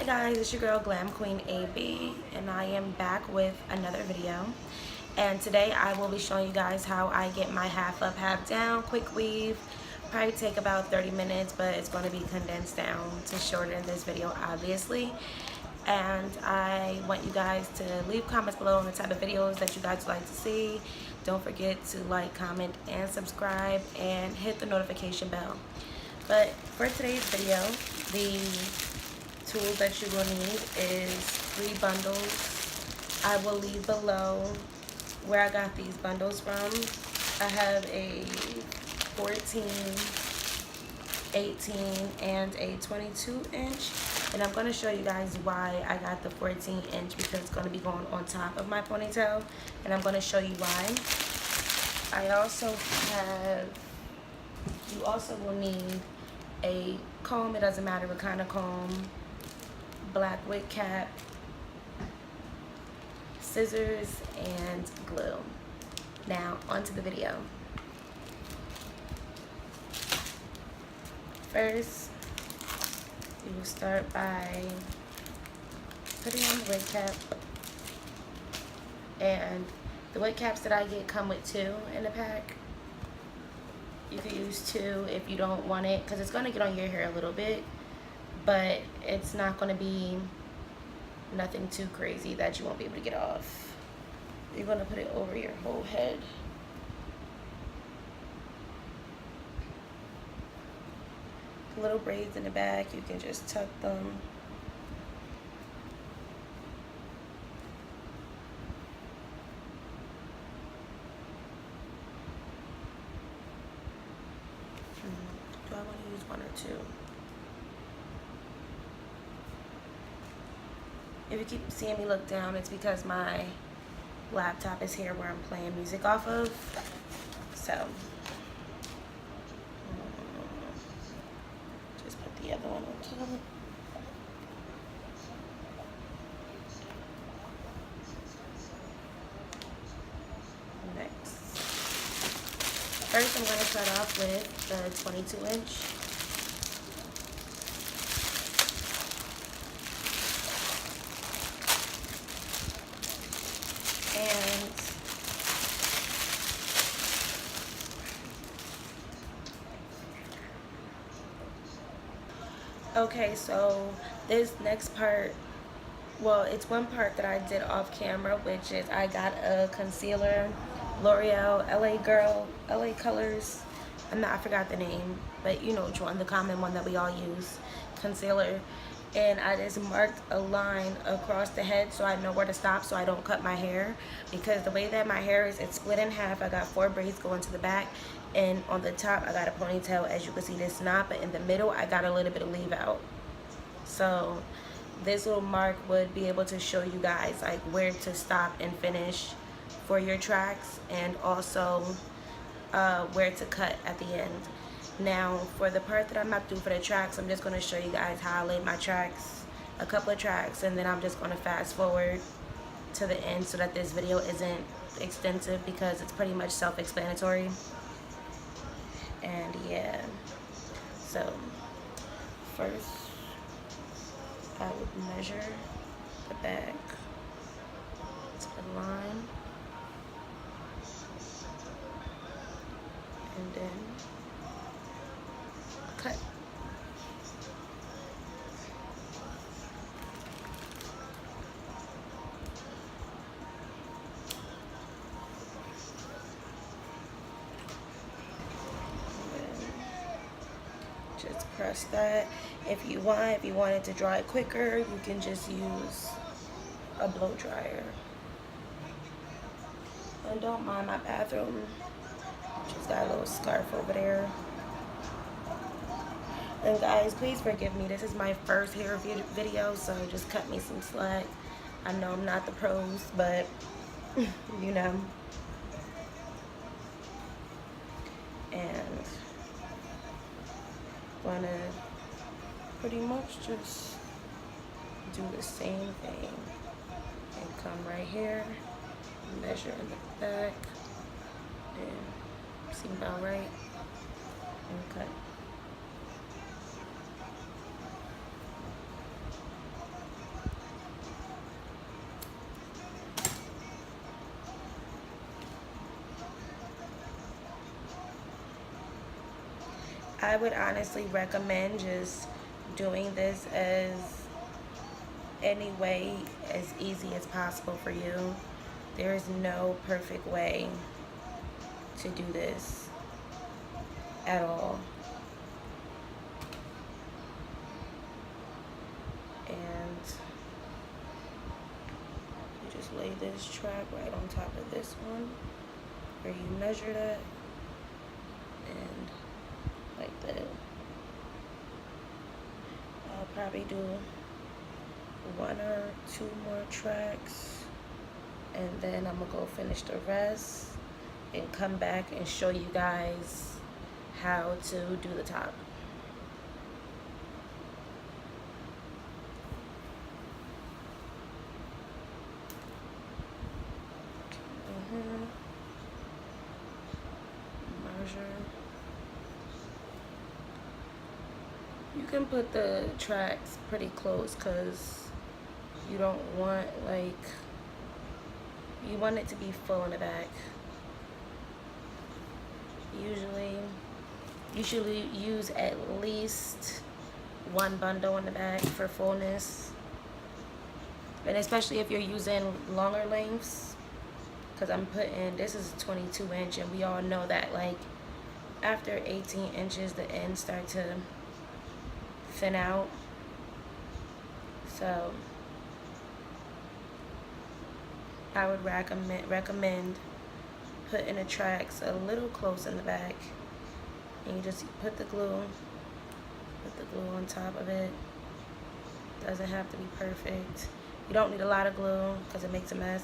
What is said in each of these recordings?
Hi guys, it's your girl Glam Queen AB, and I am back with another video. And today I will be showing you guys how I get my half up, half down quick weave. Probably take about 30 minutes, but it's going to be condensed down to shorten this video, obviously. And I want you guys to leave comments below on the type of videos that you guys would like to see. Don't forget to like, comment, and subscribe, and hit the notification bell. But for today's video, the tools that you will need is 3 bundles. I will leave below where I got these bundles from. I have a 14, 18, and a 22 inch. And I'm going to show you guys why I got the 14 inch, because it's going to be going on top of my ponytail. And I'm going to show you why. I also have, you also will need a comb. It doesn't matter what kind of comb. Black wig cap, scissors, and glue. Now onto the video. First, you will start by putting on the wig cap, and the wig caps that I get come with 2 in the pack. You can use 2 if you don't want it, because it's going to get on your hair a little bit, but it's not going to be nothing too crazy that you won't be able to get off. You're going to put it over your whole head. Little braids in the back, you can just tuck them. Do I want to use 1 or 2? If you keep seeing me look down, it's because my laptop is here where I'm playing music off of. So, just put the other one on top. Next. First, I'm going to start off with the 22 inch. Okay, so this next part, well, it's one part that I did off camera, which is I got a concealer, L'Oreal LA Colors. I forgot the name, but you know which one, the common one that we all use, concealer. And I just marked a line across the head so I know where to stop, so I don't cut my hair, because the way that my hair is, it's split in half. I got 4 braids going to the back, and on the top I got a ponytail, as you can see, this knot, but in the middle I got a little bit of leave out. So this little mark would be able to show you guys like where to stop and finish for your tracks, and also where to cut at the end. Now for the part that I'm about to do for the tracks, I'm just going to show you guys how I laid my tracks, a couple of tracks, and then I'm just going to fast forward to the end so that this video isn't extensive, because it's pretty much self-explanatory. And yeah, so first I would measure the back to the line, and then cut. Just press that. If you wanted to dry it quicker, you can just use a blow dryer. And don't mind my bathroom, just got a little scarf over there. And guys, please forgive me, this is my first hair video, so just cut me some slack. I know I'm not the pros, but you know. And wanna pretty much just do the same thing and come right here, measure in the back, and seem about right, and cut. I would honestly recommend just doing this as any way as easy as possible for you. There is no perfect way to do this at all. And you just lay this track right on top of this one where you measure that, and like that. I'll probably do 1 or 2 more tracks, and then I'm gonna go finish the rest and come back and show you guys how to do the top. Measure. You can put the tracks pretty close because you don't want, like, you want it to be full in the back. You should use at least 1 bundle in the back for fullness. And especially if you're using longer lengths, because I'm putting, this is 22 inch, and we all know that like after 18 inches the ends start to thin out. So I would recommend putting the tracks a little close in the back, and you just put the glue on top of it. Doesn't have to be perfect. You don't need a lot of glue because it makes a mess.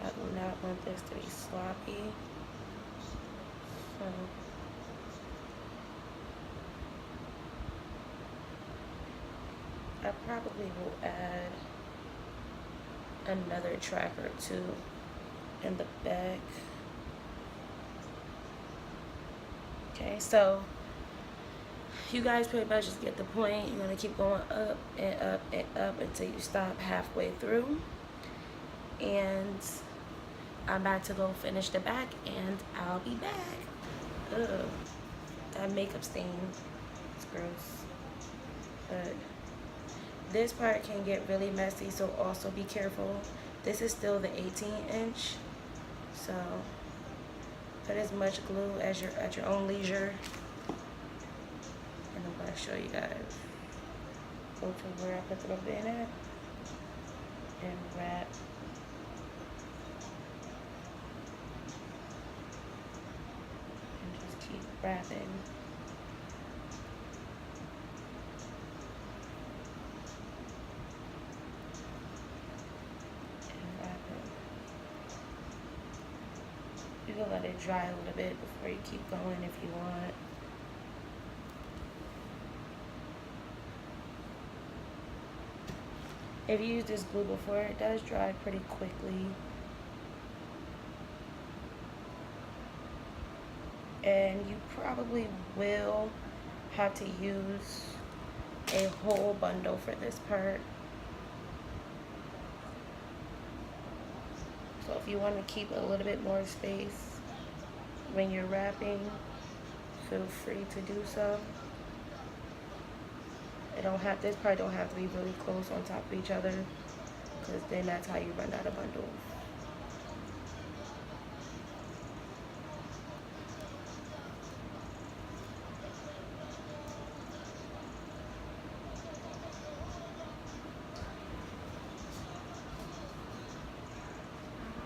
I do not want this to be sloppy. So I probably will add another track or 2 in the back. Okay, so you guys pretty much just get the point. You're gonna keep going up and up and up until you stop halfway through. And I'm about to go finish the back, and I'll be back. Ugh, that makeup stain, it's gross. But this part can get really messy, so also be careful. This is still the 18 inch, so put as much glue as you're at your own leisure. And I'm gonna show you guys. Go to where I put the rubber band at and wrap. Wrapping. And wrapping. You can let it dry a little bit before you keep going if you want. If you use this glue before, it does dry pretty quickly. And you probably will have to use a whole bundle for this part. So if you want to keep a little bit more space when you're wrapping, feel free to do so. This part don't have to be really close on top of each other, because then that's how you run out of bundles.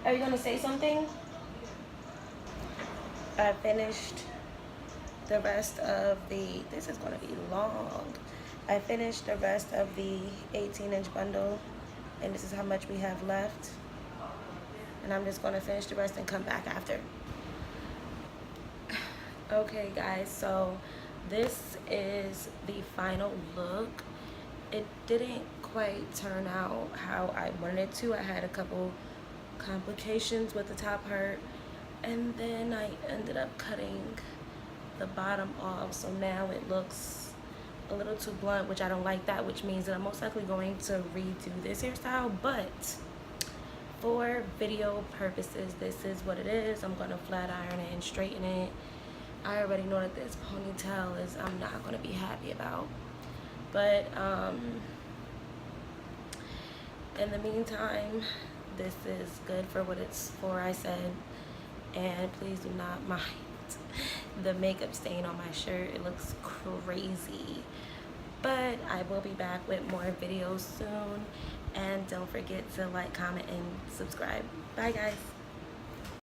Are you gonna say something? I finished the rest of the, this is gonna be long. I finished the rest of the 18-inch bundle, and this is how much we have left. And I'm just gonna finish the rest and come back after. Okay guys, so this is the final look. it didn't quite turn out how I wanted it to. I had a couple complications with the top part, and then I ended up cutting the bottom off, so now it looks a little too blunt, which I don't like that, which means that I'm most likely going to redo this hairstyle. But for video purposes, this is what it is. I'm gonna flat iron it and straighten it. I already know that this ponytail is I'm not gonna be happy about, but in the meantime, this is good for what it's for, I said. And please do not mind the makeup stain on my shirt. It looks crazy. But I will be back with more videos soon. And don't forget to like, comment, and subscribe. Bye, guys.